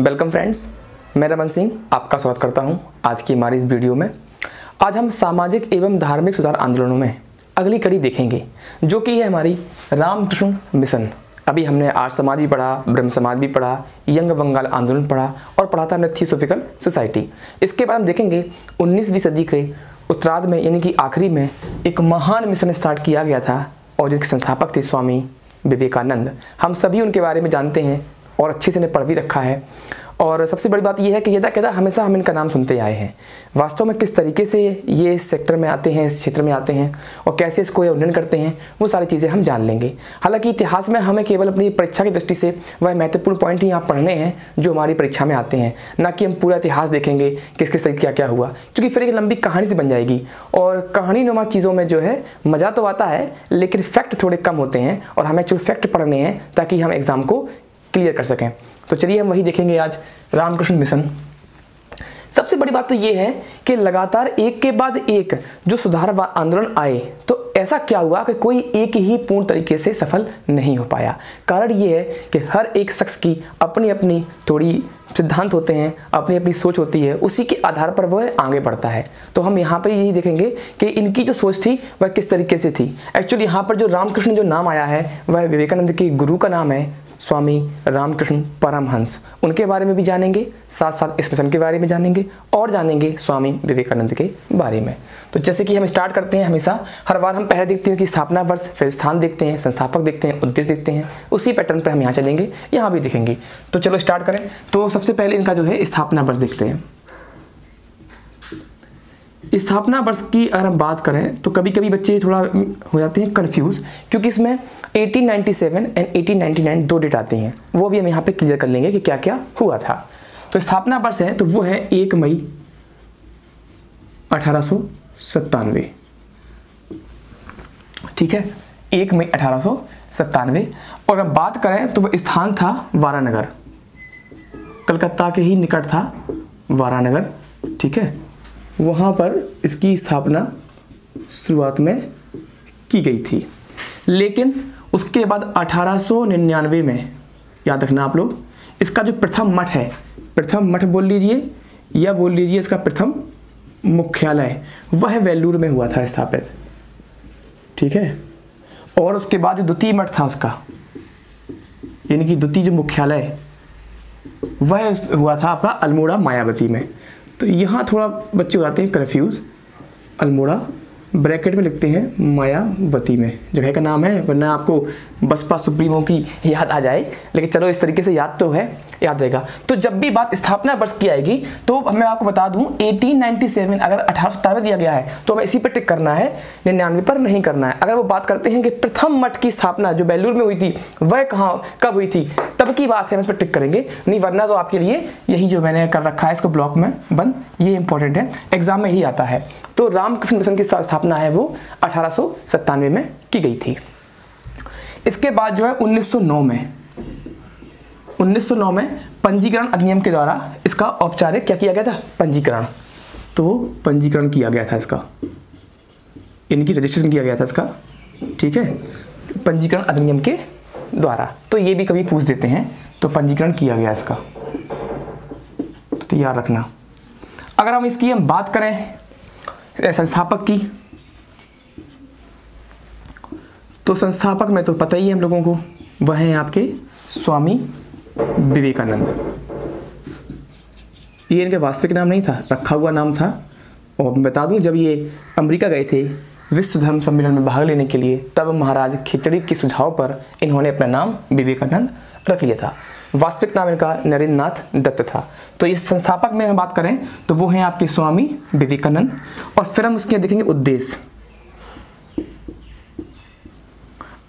Welcome friends, मैं रमन सिंह आपका स्वागत करता हूं आज की हमारी इस वीडियो में। आज हम सामाजिक एवं धार्मिक सुधार आंदोलनों में अगली कड़ी देखेंगे, जो कि है हमारी रामकृष्ण मिशन। अभी हमने आर्य समाज भी पढ़ा, ब्रह्म समाज भी पढ़ा, यंग बंगाल आंदोलन पढ़ा और पढ़ा था थियोसॉफिकल सोसाइटी। इसके बाद हम देखेंगे 19वीं सदी के उत्तरार्ध में यानी कि आखिरी में एक महान मिशन स्टार्ट किया गया था और जिसके संस्थापक थे स्वामी विवेकानंद। हम सभी उनके बारे में जानते हैं और अच्छे से ने पढ़ भी रखा है। और सबसे बड़ी बात यह है कि यदा कदा हमेशा हम इनका नाम सुनते आए हैं। वास्तव में किस तरीके से ये इस सेक्टर में आते हैं, इस क्षेत्र में आते हैं और कैसे इसको ये उन्नयन करते हैं, वो सारी चीज़ें हम जान लेंगे। हालांकि इतिहास में हमें केवल अपनी परीक्षा की दृष्टि से वह महत्वपूर्ण पॉइंट ही यहाँ पढ़ने हैं जो हमारी परीक्षा में आते हैं, ना कि हम पूरा इतिहास देखेंगे किस किस तरीके क्या क्या हुआ, क्योंकि फिर एक लंबी कहानी से बन जाएगी। और कहानी नुमा चीज़ों में जो है मज़ा तो आता है, लेकिन फैक्ट थोड़े कम होते हैं और हमें एक्चुअल फैक्ट पढ़ने हैं ताकि हम एग्ज़ाम को क्लियर कर सकें। तो चलिए हम वही देखेंगे आज, रामकृष्ण मिशन। सबसे बड़ी बात तो ये है कि लगातार एक के बाद एक जो सुधार आंदोलन आए, तो ऐसा क्या हुआ कि कोई एक ही पूर्ण तरीके से सफल नहीं हो पाया। कारण ये है कि हर एक शख्स की अपनी अपनी थोड़ी सिद्धांत होते हैं, अपनी अपनी सोच होती है, उसी के आधार पर वह आगे बढ़ता है। तो हम यहाँ पर यही देखेंगे कि इनकी जो सोच थी वह किस तरीके से थी। एक्चुअली यहाँ पर जो रामकृष्ण जो नाम आया है वह विवेकानंद के गुरु का नाम है, स्वामी रामकृष्ण परमहंस। उनके बारे में भी जानेंगे, साथ साथ इस मिशन के बारे में जानेंगे और जानेंगे स्वामी विवेकानंद के बारे में। तो जैसे कि हम स्टार्ट करते हैं हमेशा, हर बार हम पहले देखते हैं कि स्थापना वर्ष, फिर स्थान देखते हैं, संस्थापक देखते हैं, उद्देश्य देखते हैं, उसी पैटर्न पर हम यहाँ चलेंगे, यहाँ भी देखेंगे। तो चलो स्टार्ट करें। तो सबसे पहले इनका जो है स्थापना वर्ष देखते हैं। स्थापना वर्ष की अगर हम बात करें तो कभी कभी बच्चे थोड़ा हो जाते हैं कंफ्यूज, क्योंकि इसमें 1897 एंड 1899 दो डेट आते हैं, वो भी हम यहाँ पे क्लियर कर लेंगे कि क्या क्या हुआ था। तो स्थापना वर्ष है तो वो है 1 मई 1897, ठीक है, 1 मई 1897। और अब बात करें तो वह स्थान था वारानगर, कलकत्ता के ही निकट था वारानगर, ठीक है। वहाँ पर इसकी स्थापना शुरुआत में की गई थी, लेकिन उसके बाद 1899 में, याद रखना आप लोग, इसका जो प्रथम मठ है, प्रथम मठ बोल लीजिए या बोल लीजिए इसका प्रथम मुख्यालय, वह वेल्लूर में हुआ था स्थापित, ठीक है। और उसके बाद जो द्वितीय मठ था उसका, यानी कि द्वितीय जो मुख्यालय, वह हुआ था आपका अल्मोड़ा मायावती में। तो यहाँ थोड़ा बच्चे हो जाते हैं कन्फ्यूज, अल्मोड़ा ब्रैकेट में लिखते हैं मायावती में, जगह का नाम है, वरना आपको बसपा सुप्रीमो की याद आ जाए, लेकिन चलो इस तरीके से याद तो है, याद रहेगा। तो जब भी बात स्थापना वर्ष की आएगी तो मैं आपको बता दूं 1897 अगर 1897 दिया गया है तो हमें इसी पर टिक करना है, 99 पर नहीं करना है। अगर वो बात करते हैं कि प्रथम मठ की स्थापना जो बेलूर में हुई थी वह कहाँ कब हुई थी, तब की बात है, हम इस पर टिक करेंगे, नहीं वरना तो आपके लिए यही जो मैंने कर रखा है इसको ब्लॉक में बंद, ये इंपॉर्टेंट है, एग्जाम में ही आता है। तो रामकृष्ण मिशन की स्थापना है वो 1897 में की गई थी। इसके बाद जो है 1909 में पंजीकरण अधिनियम के द्वारा इसका औपचारिक क्या किया गया था, पंजीकरण। तो पंजीकरण किया गया था इसका, इनकी रजिस्ट्रेशन किया गया था इसका, ठीक है, पंजीकरण अधिनियम के द्वारा। तो ये भी कभी पूछ देते हैं, तो पंजीकरण किया गया इसका, तो तैयार रखना। अगर हम इसकी हम बात करें संस्थापक की, तो संस्थापक में तो पता ही है हम लोगों को, वह है आपके स्वामी विवेकानंद। ये इनका वास्तविक नाम नहीं था, रखा हुआ नाम था। और बता दूं, जब ये अमेरिका गए थे विश्व धर्म सम्मेलन में भाग लेने के लिए, तब महाराज खिचड़ी के सुझाव पर इन्होंने अपना नाम विवेकानंद रख लिया था। वास्तविक नाम इनका नरेंद्र नाथ दत्त था। तो इस संस्थापक में हम बात करें तो वो हैं आपके स्वामी विवेकानंद। और फिर हम उसके देखेंगे उद्देश्य।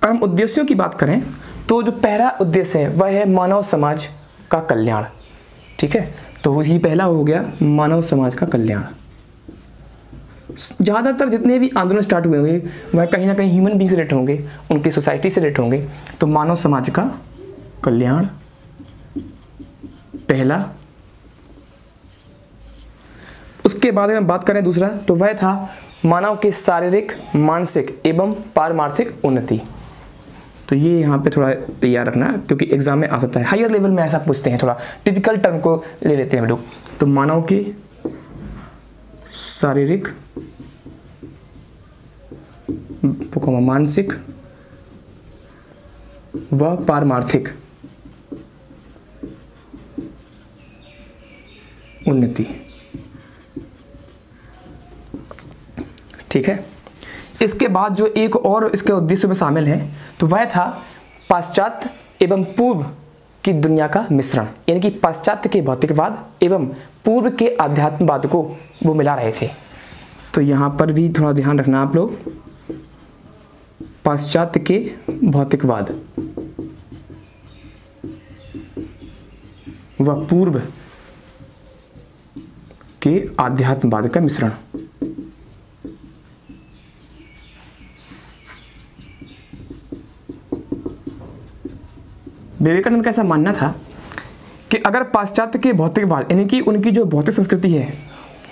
अगर हम उद्देश्यों की बात करें तो जो पहला उद्देश्य है वह है मानव समाज का कल्याण, ठीक है। तो ये पहला हो गया, मानव समाज का कल्याण। ज़्यादातर जितने भी आंदोलन स्टार्ट हुए होंगे वह कहीं ना कहीं ह्यूमन बींग से रिलेटेड होंगे, उनकी सोसाइटी से रिलेटेड होंगे। तो मानव समाज का कल्याण पहला। उसके बाद अगर हम बात करें दूसरा, तो वह था मानव के शारीरिक, मानसिक एवं पारमार्थिक उन्नति। तो तो ये यहाँ पे थोड़ा तैयार रखना, क्योंकि एग्जाम में आ सकता है, हायर लेवल में ऐसा पूछते हैं, थोड़ा टिपिकल टर्म को ले लेते हैं हम लोग। तो मानव की शारीरिक मानसिक व पारमार्थिक उन्नति, ठीक है। इसके बाद जो एक और इसके उद्देश्य में शामिल है तो वह था पाश्चात्य एवं पूर्व की दुनिया का मिश्रण, यानी कि पाश्चात्य के भौतिकवाद एवं पूर्व के आध्यात्मवाद को वो मिला रहे थे। तो यहाँ पर भी थोड़ा ध्यान रखना आप लोग, पाश्चात्य के भौतिकवाद व पूर्व के आध्यात्मवाद का मिश्रण। विवेकानंद का ऐसा मानना था कि अगर पाश्चात्य के भौतिकवाद यानी कि उनकी जो भौतिक संस्कृति है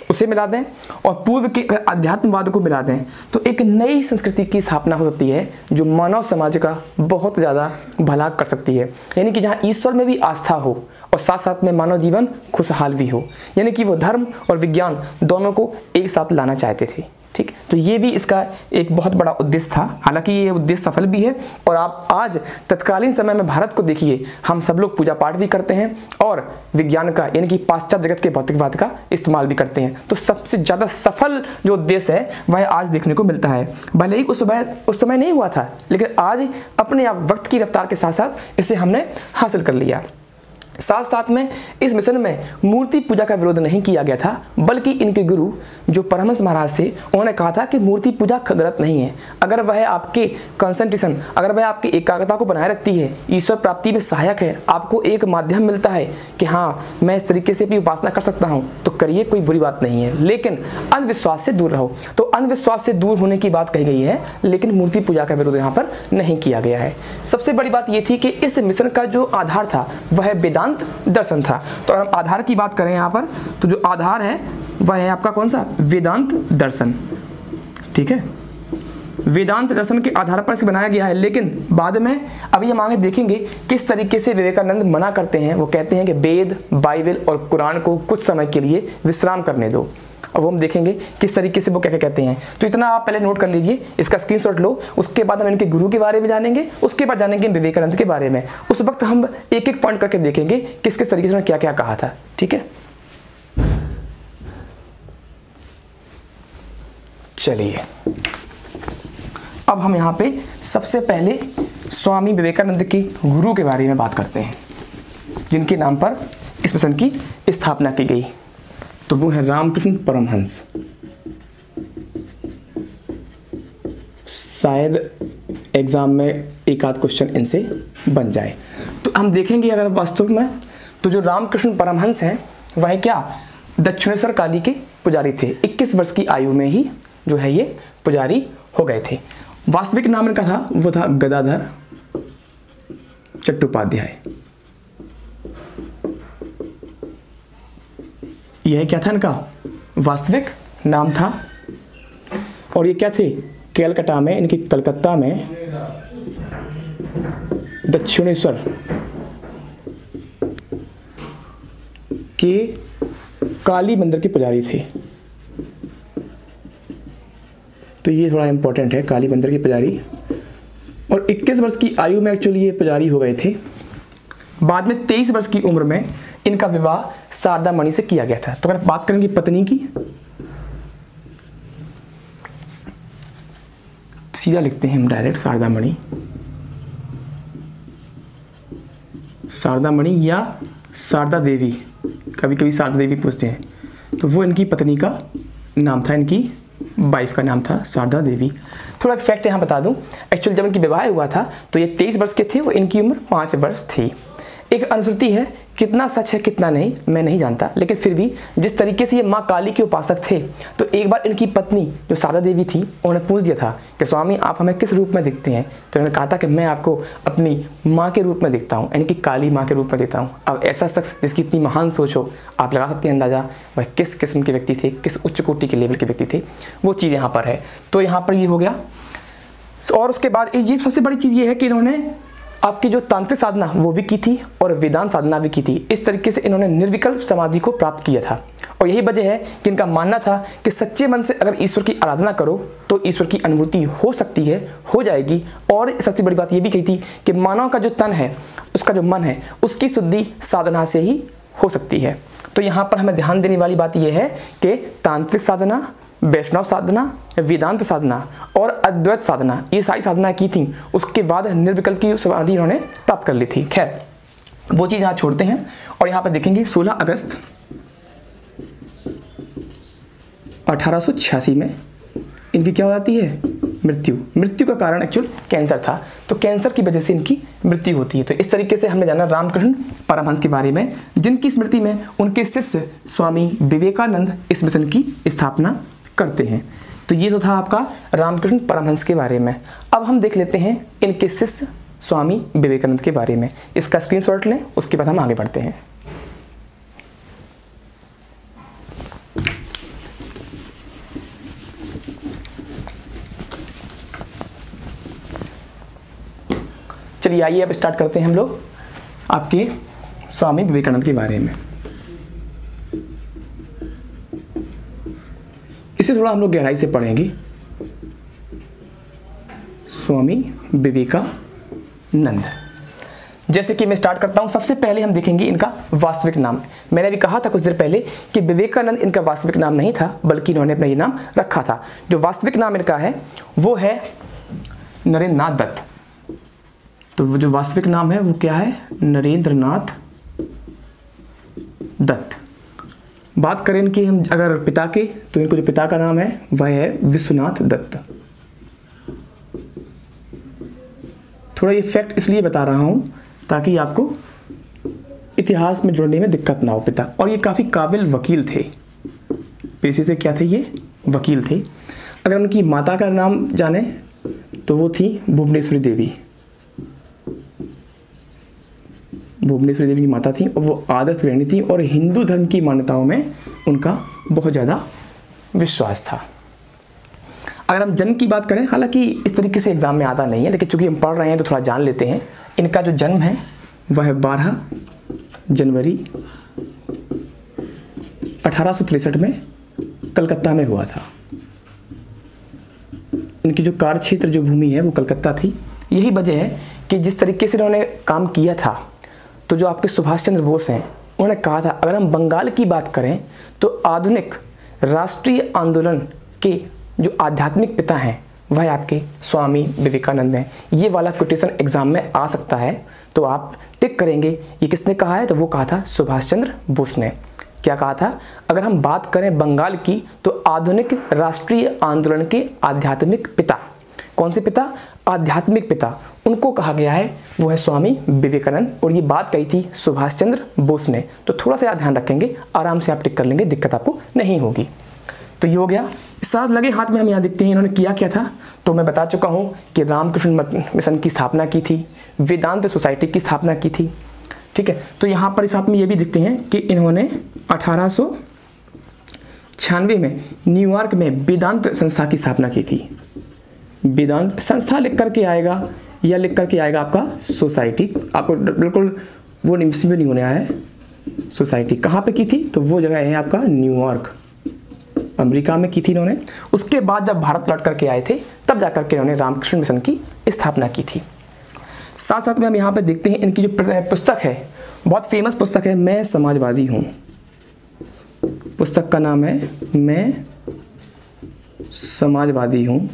उसे मिला दें और पूर्व के अध्यात्मवाद को मिला दें तो एक नई संस्कृति की स्थापना हो सकती है जो मानव समाज का बहुत ज़्यादा भला कर सकती है, यानी कि जहाँ ईश्वर में भी आस्था हो और साथ साथ में मानव जीवन खुशहाल भी हो, यानी कि वो धर्म और विज्ञान दोनों को एक साथ लाना चाहते थे। ठीक, तो ये भी इसका एक बहुत बड़ा उद्देश्य था। हालांकि ये उद्देश्य सफल भी है और आप आज तत्कालीन समय में भारत को देखिए, हम सब लोग पूजा पाठ भी करते हैं और विज्ञान का यानी कि पाश्चात्य जगत के भौतिकवाद का इस्तेमाल भी करते हैं। तो सबसे ज़्यादा सफल जो उद्देश्य है वह आज देखने को मिलता है। भले ही उस समय नहीं हुआ था, लेकिन आज अपने आप वक्त की रफ्तार के साथ साथ इसे हमने हासिल कर लिया। साथ साथ में इस मिशन में मूर्ति पूजा का विरोध नहीं किया गया था, बल्कि इनके गुरु जो परमहंस महाराज थे उन्होंने कहा था कि मूर्ति पूजा गलत नहीं है, अगर वह आपके कंसंट्रेशन, अगर वह आपकी एकाग्रता को बनाए रखती है, ईश्वर प्राप्ति में सहायक है, आपको एक माध्यम मिलता है कि हाँ मैं इस तरीके से अपनी उपासना कर सकता हूँ, तो करिए, कोई बुरी बात नहीं है, लेकिन अंधविश्वास से दूर रहो। तो अंधविश्वास से दूर होने की बात कही गई है, लेकिन मूर्ति पूजा का विरोध यहाँ पर नहीं किया गया है। सबसे बड़ी बात यह थी कि इस मिशन का जो आधार था वह वेदांत दर्शन था। तो अगर हम आधार की बात करें यहाँ पर, तो जो आधार है वह है आपका कौन सा, वेदांत दर्शन। ठीक है, वेदांत दर्शन के आधार पर इसे बनाया गया है, लेकिन बाद में अभी हम आगे देखेंगे किस तरीके से विवेकानंद मना करते हैं। वो कहते हैं कि वेद, बाइबल और कुरान को कुछ समय के लिए विश्राम करने दो, और वो हम देखेंगे किस तरीके से वो क्या क्या कहते हैं। तो इतना आप पहले नोट कर लीजिए, इसका स्क्रीनशॉट लो, उसके बाद हम इनके गुरु के बारे में जानेंगे, उसके बाद जानेंगे विवेकानंद के बारे में। उस वक्त हम एक एक पॉइंट करके देखेंगे किस किस तरीके से उन्होंने क्या क्या कहा था। ठीक है, चलिए अब हम यहाँ पे सबसे पहले स्वामी विवेकानंद के गुरु के बारे में बात करते हैं, जिनके नाम पर इस मिशन की स्थापना की गई। तो वो है रामकृष्ण परमहंस। शायद एग्जाम में एक आध क्वेश्चन इनसे बन जाए। तो हम देखेंगे अगर वास्तव में, तो जो रामकृष्ण परमहंस हैं वह क्या दक्षिणेश्वर काली के पुजारी थे। 21 वर्ष की आयु में ही जो है ये पुजारी हो गए थे। वास्तविक नाम इनका था वो था गदाधर चट्टोपाध्याय। यह क्या था इनका वास्तविक नाम था, और ये क्या थे, कलकत्ता में, इनकी कलकत्ता में दक्षिणेश्वर के काली मंदिर के पुजारी थे। तो ये थोड़ा इंपॉर्टेंट है, काली मंदिर के पुजारी, और 21 वर्ष की आयु में एक्चुअली ये पुजारी हो गए थे। बाद में 23 वर्ष की उम्र में इनका विवाह शारदा मणि से किया गया था। तो अगर बात करेंगे पत्नी की, सीधा लिखते हैं हम डायरेक्ट शारदा मणि, शारदा मणि या शारदा देवी, कभी कभी शारदा देवी पूछते हैं, तो वो इनकी पत्नी का नाम था, इनकी वाइफ का नाम था शारदा देवी। थोड़ा एक फैक्ट यहाँ बता दूं, एक्चुअली जब इनकी विवाह हुआ था तो ये 23 वर्ष के थे, वो इनकी उम्र 5 वर्ष थी। एक अनुश्रुति है, कितना सच है कितना नहीं मैं नहीं जानता, लेकिन फिर भी जिस तरीके से ये माँ काली के उपासक थे, तो एक बार इनकी पत्नी जो शारदा देवी थी उन्होंने पूछ दिया था कि स्वामी आप हमें किस रूप में दिखते हैं। तो उन्होंने कहा था कि मैं आपको अपनी माँ के रूप में दिखता हूँ, यानी कि काली माँ के रूप में दिखता हूँ। अब ऐसा शख्स जिसकी इतनी महान सोच हो, आप लगा सकते हैं अंदाजा वह किस किस्म के व्यक्ति थे, किस उच्च कोटि के लेवल के व्यक्ति थे, वो चीज़ यहाँ पर है। तो यहाँ पर ये हो गया। और उसके बाद ये सबसे बड़ी चीज़ ये है कि इन्होंने आपकी जो तांत्रिक साधना वो भी की थी और वेदांत साधना भी की थी। इस तरीके से इन्होंने निर्विकल्प समाधि को प्राप्त किया था। और यही वजह है कि इनका मानना था कि सच्चे मन से अगर ईश्वर की आराधना करो तो ईश्वर की अनुभूति हो सकती है, हो जाएगी। और सबसे बड़ी बात ये भी कही थी कि मानव का जो तन है, उसका जो मन है, उसकी शुद्धि साधना से ही हो सकती है। तो यहाँ पर हमें ध्यान देने वाली बात यह है कि तांत्रिक साधना, वैष्णव साधना, वेदांत साधना और अद्वैत साधना, ये सारी साधना की थी। उसके बाद निर्विकल्प की समाधि इन्होंने प्राप्त कर ली थी। खैर, वो चीज़ यहाँ छोड़ते हैं और यहाँ पर देखेंगे 16 अगस्त 1886 में इनकी क्या हो जाती है? मृत्यु। मृत्यु का कारण एक्चुअल कैंसर था, तो कैंसर की वजह से इनकी मृत्यु होती है। तो इस तरीके से हमने जाना रामकृष्ण परमहंस के बारे में, जिनकी स्मृति में उनके शिष्य स्वामी विवेकानंद इस मिशन की स्थापना करते हैं। तो ये जो था आपका रामकृष्ण परमहंस के बारे में। अब हम देख लेते हैं इनके शिष्य स्वामी विवेकानंद के बारे में। इसका स्क्रीनशॉट लें, उसके बाद हम आगे बढ़ते हैं। चलिए आइए अब स्टार्ट करते हैं हम लोग आपके स्वामी विवेकानंद के बारे में। इसे थोड़ा हम लोग गहराई से पढ़ेंगे। स्वामी विवेकानंद, जैसे कि मैं स्टार्ट करता हूं, सबसे पहले हम देखेंगे इनका वास्तविक नाम। मैंने भी कहा था कुछ देर पहले कि विवेकानंद इनका वास्तविक नाम नहीं था, बल्कि इन्होंने अपना ये नाम रखा था। जो वास्तविक नाम इनका है वो है नरेंद्रनाथ दत्त। तो जो वास्तविक नाम है वो क्या है? नरेंद्रनाथ दत्त। बात करें इनकी हम अगर पिता के, तो इनको जो पिता का नाम है वह है विश्वनाथ दत्त। थोड़ा ये फैक्ट इसलिए बता रहा हूं ताकि आपको इतिहास में जुड़ने में दिक्कत ना हो। पिता, और ये काफ़ी काबिल वकील थे, पेशे से क्या थे? ये वकील थे। अगर उनकी माता का नाम जाने तो वो थी भुवनेश्वरी देवी। भुवनेश्वरी देवी की माता थी और वो आदर्श गृहिणी थी और हिंदू धर्म की मान्यताओं में उनका बहुत ज़्यादा विश्वास था। अगर हम जन्म की बात करें, हालांकि इस तरीके से एग्जाम में आता नहीं है, लेकिन चूंकि हम पढ़ रहे हैं तो थोड़ा जान लेते हैं। इनका जो जन्म है वह 12 जनवरी 1863 में कलकत्ता में हुआ था। इनकी जो कार्यक्षेत्र, जो भूमि है वो कलकत्ता थी। यही वजह है कि जिस तरीके से उन्होंने काम किया था, तो जो आपके सुभाष चंद्र बोस हैं, उन्होंने कहा था अगर हम बंगाल की बात करें तो आधुनिक राष्ट्रीय आंदोलन के जो आध्यात्मिक पिता हैं वह आपके स्वामी विवेकानंद हैं। ये वाला कोटेशन एग्जाम में आ सकता है, तो आप टिक करेंगे ये किसने कहा है? तो वो कहा था सुभाष चंद्र बोस ने। क्या कहा था? अगर हम बात करें बंगाल की तो आधुनिक राष्ट्रीय आंदोलन के आध्यात्मिक पिता, कौन से पिता? आध्यात्मिक पिता, उनको कहा गया है वो है स्वामी विवेकानंद। और ये बात कही थी सुभाष चंद्र बोस ने। तो थोड़ा सा ध्यान रखेंगे, आराम से आप टिक कर लेंगे, दिक्कत आपको नहीं होगी। तो ये हो गया। साथ लगे हाथ में हम यहाँ देखते हैं इन्होंने किया क्या था। तो मैं बता चुका हूँ कि रामकृष्ण मिशन की स्थापना की थी, वेदांत सोसाइटी की स्थापना की थी। ठीक है, तो यहाँ पर इस आप में ये भी देखते हैं कि इन्होंने 1896 में न्यूयॉर्क में वेदांत संस्था की स्थापना की थी। वेदांत संस्था लिख करके आएगा या लिख करके आएगा आपका सोसाइटी, आपको बिल्कुल वो निमिष में नहीं होने आया है। सोसाइटी कहाँ पे की थी? तो वो जगह है आपका न्यूयॉर्क, अमेरिका में की थी इन्होंने। उसके बाद जब भारत लौट करके आए थे तब जाकर के इन्होंने रामकृष्ण मिशन की स्थापना की थी। साथ साथ में हम यहाँ पे देखते हैं इनकी जो पुस्तक है, बहुत फेमस पुस्तक है, मैं समाजवादी हूँ। पुस्तक का नाम है मैं समाजवादी हूँ।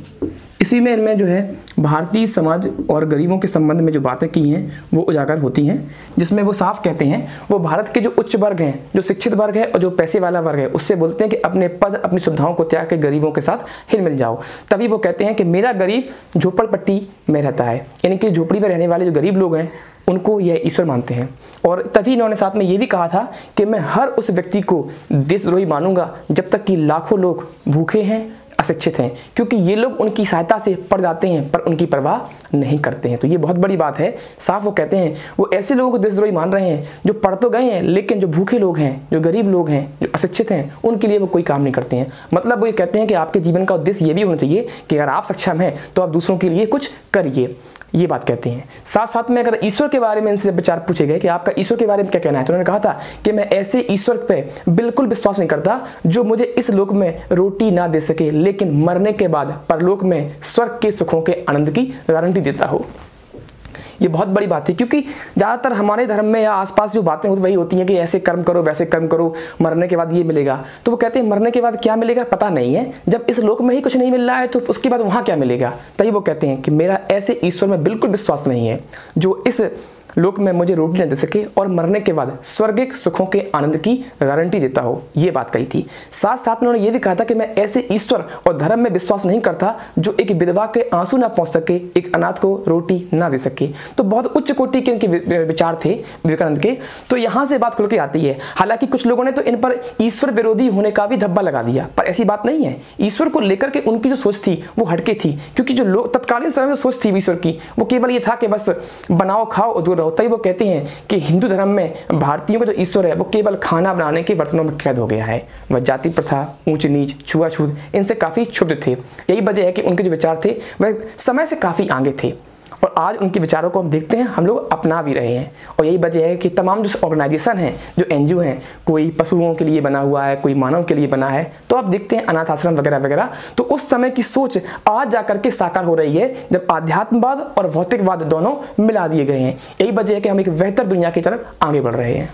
इसी में इनमें जो है भारतीय समाज और गरीबों के संबंध में जो बातें की हैं वो उजागर होती हैं, जिसमें वो साफ कहते हैं वो भारत के जो उच्च वर्ग हैं, जो शिक्षित वर्ग है और जो पैसे वाला वर्ग है, उससे बोलते हैं कि अपने पद अपनी सुविधाओं को त्याग के गरीबों के साथ हिल मिल जाओ। तभी वो कहते हैं कि मेरा गरीब झोपड़पट्टी में रहता है, यानी कि झोपड़ी में रहने वाले जो गरीब लोग हैं उनको यह ईश्वर मानते हैं। और तभी इन्होंने साथ में ये भी कहा था कि मैं हर उस व्यक्ति को देशद्रोही मानूंगा जब तक कि लाखों लोग भूखे हैं, अशिक्षित हैं, क्योंकि ये लोग उनकी सहायता से पढ़ जाते हैं पर उनकी परवाह नहीं करते हैं। तो ये बहुत बड़ी बात है। साफ वो कहते हैं वो ऐसे लोगों को देशद्रोही मान रहे हैं जो पढ़ तो गए हैं लेकिन जो भूखे लोग हैं, जो गरीब लोग हैं, जो अशिक्षित हैं, उनके लिए वो कोई काम नहीं करते हैं। मतलब वो ये कहते हैं कि आपके जीवन का उद्देश्य ये भी होना चाहिए कि अगर आप सक्षम हैं तो आप दूसरों के लिए कुछ करिए, ये बात कहते हैं। साथ साथ में अगर ईश्वर के बारे में इनसे विचार पूछे गए कि आपका ईश्वर के बारे में क्या कहना है, तो उन्होंने कहा था कि मैं ऐसे ईश्वर पे बिल्कुल विश्वास नहीं करता जो मुझे इस लोक में रोटी ना दे सके लेकिन मरने के बाद परलोक में स्वर्ग के सुखों के आनंद की गारंटी देता हो। ये बहुत बड़ी बात है, क्योंकि ज़्यादातर हमारे धर्म में या आसपास जो बातें वही होती हैं कि ऐसे कर्म करो, वैसे कर्म करो, मरने के बाद ये मिलेगा। तो वो कहते हैं मरने के बाद क्या मिलेगा पता नहीं है, जब इस लोक में ही कुछ नहीं मिल रहा है तो उसके बाद वहाँ क्या मिलेगा। तभी वो कहते हैं कि मेरा ऐसे ईश्वर में बिल्कुल विश्वास नहीं है जो इस लोक में मुझे रोटी न दे सके और मरने के बाद स्वर्गिक सुखों के आनंद की गारंटी देता हो, ये बात कही थी। साथ साथ में उन्होंने ये भी कहा था कि मैं ऐसे ईश्वर और धर्म में विश्वास नहीं करता जो एक विधवा के आंसू ना पहुंच सके, एक अनाथ को रोटी ना दे सके। तो बहुत उच्च कोटि के इनके विचार थे विवेकानंद के। तो यहाँ से बात खुल के आती है। हालांकि कुछ लोगों ने तो इन पर ईश्वर विरोधी होने का भी धब्बा लगा दिया, पर ऐसी बात नहीं है। ईश्वर को लेकर के उनकी जो सोच थी वो हटके थी, क्योंकि जो लोग तत्कालीन समय में सोच थी ईश्वर की वो केवल ये था कि बस बनाओ खाओ और दूर रहो। तभी वो कहते हैं कि हिंदू धर्म में भारतीयों का जो ईश्वर है वो केवल खाना बनाने के बर्तनों में कैद हो गया है। वह जाति प्रथा, ऊंच नीच, छुआछूत इनसे काफी क्षुब्ध थे। यही वजह है कि उनके जो विचार थे वह समय से काफी आगे थे और आज उनके विचारों को हम देखते हैं, हम लोग अपना भी रहे हैं। और यही वजह है कि तमाम जो ऑर्गेनाइजेशन हैं, जो एनजीओ हैं, कोई पशुओं के लिए बना हुआ है, कोई मानव के लिए बना है, तो आप देखते हैं अनाथ आश्रम वगैरह वगैरह। तो उस समय की सोच आज जाकर के साकार हो रही है जब आध्यात्मवाद और भौतिकवाद दोनों मिला दिए गए हैं। यही वजह है कि हम एक बेहतर दुनिया की तरफ आगे बढ़ रहे हैं।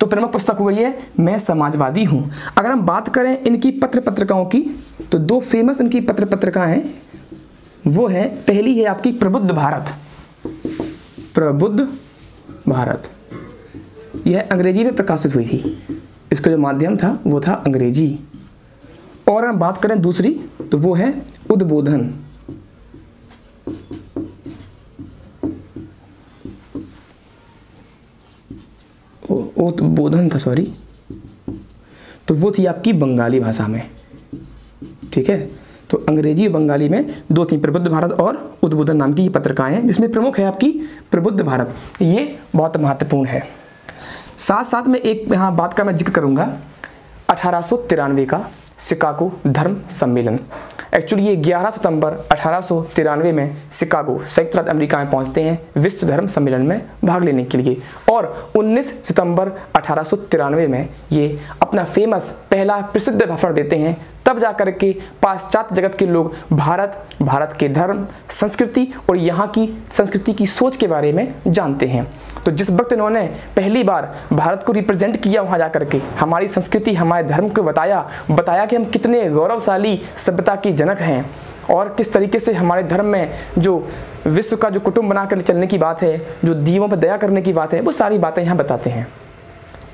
तो प्रमुख पुस्तक हुई है मैं समाजवादी हूँ। अगर हम बात करें इनकी पत्र पत्रिकाओं की तो दो फेमस इनकी पत्र पत्रिका हैं। वो है, पहली है आपकी प्रबुद्ध भारत। प्रबुद्ध भारत यह अंग्रेजी में प्रकाशित हुई थी, इसका जो माध्यम था वो था अंग्रेजी। और हम बात करें दूसरी तो वो है उद्बोधन। उद्बोधन था, सॉरी, तो वो थी आपकी बंगाली भाषा में। ठीक है, तो अंग्रेजी और बंगाली में दो थी, प्रबुद्ध भारत और उद्बोधन नाम की ये पत्रिकाएं हैं, जिसमें प्रमुख है आपकी प्रबुद्ध भारत। ये बहुत महत्वपूर्ण है। साथ साथ में एक यहाँ बात का मैं जिक्र करूँगा, 1893 का शिकागो धर्म सम्मेलन। एक्चुअली ये 11 सितंबर 1893 में शिकागो संयुक्त राज्य अमेरिका में पहुंचते हैं विश्व धर्म सम्मेलन में भाग लेने के लिए, और 19 सितंबर 1893 में ये अपना फेमस पहला प्रसिद्ध भाषण देते हैं। तब जाकर के पाश्चात्य जगत के लोग भारत के धर्म, संस्कृति और यहाँ की संस्कृति की सोच के बारे में जानते हैं। तो जिस वक्त इन्होंने पहली बार भारत को रिप्रेजेंट किया, वहाँ जाकर के हमारी संस्कृति, हमारे धर्म को बताया कि हम कितने गौरवशाली सभ्यता के जनक हैं और किस तरीके से हमारे धर्म में जो विश्व का जो कुटुंब बनाकर चलने की बात है, जो दीवों पर दया करने की बात है, वो सारी बातें यहाँ बताते हैं।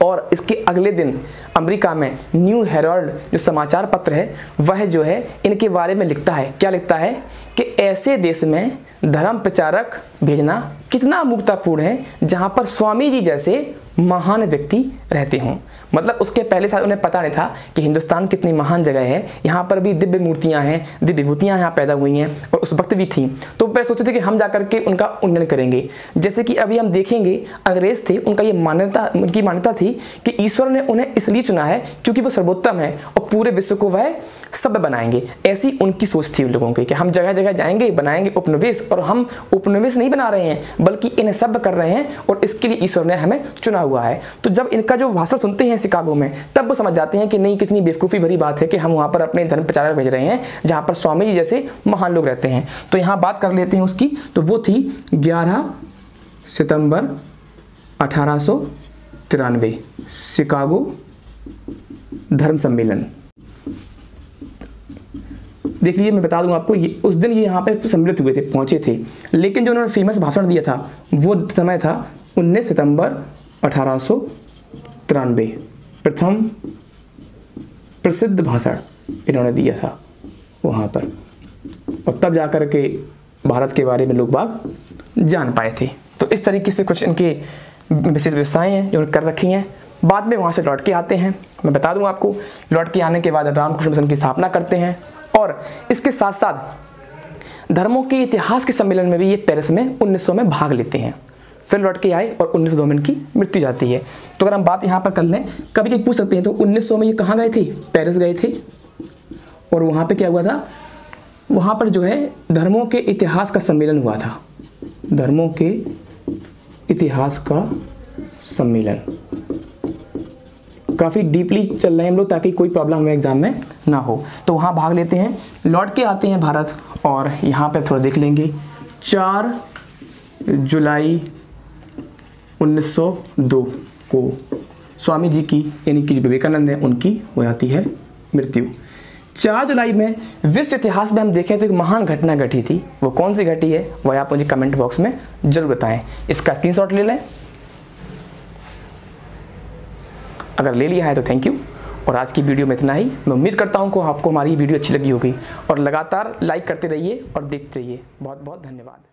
और इसके अगले दिन अमेरिका में न्यू हेराल्ड जो समाचार पत्र है वह जो है इनके बारे में लिखता है। क्या लिखता है कि ऐसे देश में धर्म प्रचारक भेजना कितना मूर्खतापूर्ण है जहाँ पर स्वामी जी जैसे महान व्यक्ति रहते हों। मतलब उसके पहले था उन्हें पता नहीं था कि हिंदुस्तान कितनी महान जगह है, यहाँ पर भी दिव्य मूर्तियाँ हैं, दिव्य विभूतियाँ यहाँ पैदा हुई हैं और उस वक्त भी थी। तो पहले सोचते थे कि हम जाकर के उनका उन्नयन करेंगे। जैसे कि अभी हम देखेंगे अंग्रेज थे, उनकी मान्यता थी कि ईश्वर ने उन्हें इसलिए चुना है क्योंकि वो सर्वोत्तम है और पूरे विश्व को वह सभ्य बनाएंगे। ऐसी उनकी सोच थी उन लोगों की कि हम जगह जगह जाएंगे, बनाएंगे उपनिवेश, और हम उपनिवेश नहीं बना रहे हैं बल्कि इन्हें सभ्य कर रहे हैं और इसके लिए ईश्वर ने हमें चुना हुआ है। तो जब इनका जो भाषण सुनते हैं शिकागो में, तब वो समझ जाते हैं कि नहीं, कितनी बेवकूफ़ी भरी बात है कि हम वहाँ पर अपने धर्म प्रचारक भेज रहे हैं जहाँ पर स्वामी जी जैसे महान लोग रहते हैं। तो यहाँ बात कर लेते हैं उसकी। तो वो थी 11 सितंबर 1893 शिकागो धर्म सम्मेलन। देख लीजिए, मैं बता दूं आपको, उस दिन ये यहाँ पे सम्मिलित हुए थे, पहुँचे थे, लेकिन जो उन्होंने फेमस भाषण दिया था वो समय था 19 सितंबर 1893। प्रथम प्रसिद्ध भाषण इन्होंने दिया था वहाँ पर, और तब जाकर के भारत के बारे में लोग बाग जान पाए थे। तो इस तरीके से कुछ इनके विशेष व्यवस्थाएँ हैं जो कर रखी हैं। बाद में वहाँ से लौट के आते हैं। मैं बता दूँ आपको, लौट के आने के बाद रामकृष्ण मिशन की स्थापना करते हैं और इसके साथ साथ धर्मों के इतिहास के सम्मेलन में भी ये पेरिस में 1900 में भाग लेते हैं। फिर लौट के आए और 1902 में इनकी मृत्यु जाती है। तो अगर हम बात यहाँ पर कर लें, कभी कभी पूछ सकते हैं तो 1900 में ये कहाँ गए थे? पेरिस गए थे। और वहाँ पे क्या हुआ था? वहाँ पर जो है धर्मों के इतिहास का सम्मेलन हुआ था। धर्मों के इतिहास का सम्मेलन काफ़ी डीपली चल रहे हैं हम लोग ताकि कोई प्रॉब्लम हमें एग्जाम में ना हो। तो वहाँ भाग लेते हैं, लौट के आते हैं भारत और यहाँ पे थोड़ा देख लेंगे। 4 जुलाई 1902 को स्वामी जी की यानी कि विवेकानंद है उनकी हो जाती है मृत्यु। 4 जुलाई में विश्व इतिहास में हम देखें तो एक महान घटना घटी थी। वो कौन सी घटी है वह आप मुझे कमेंट बॉक्स में जरूर बताएं। इसका स्क्रीनशॉट ले लें। अगर ले लिया है तो थैंक यू। और आज की वीडियो में इतना ही। मैं उम्मीद करता हूं कि आपको हमारी वीडियो अच्छी लगी होगी और लगातार लाइक करते रहिए और देखते रहिए। बहुत बहुत धन्यवाद।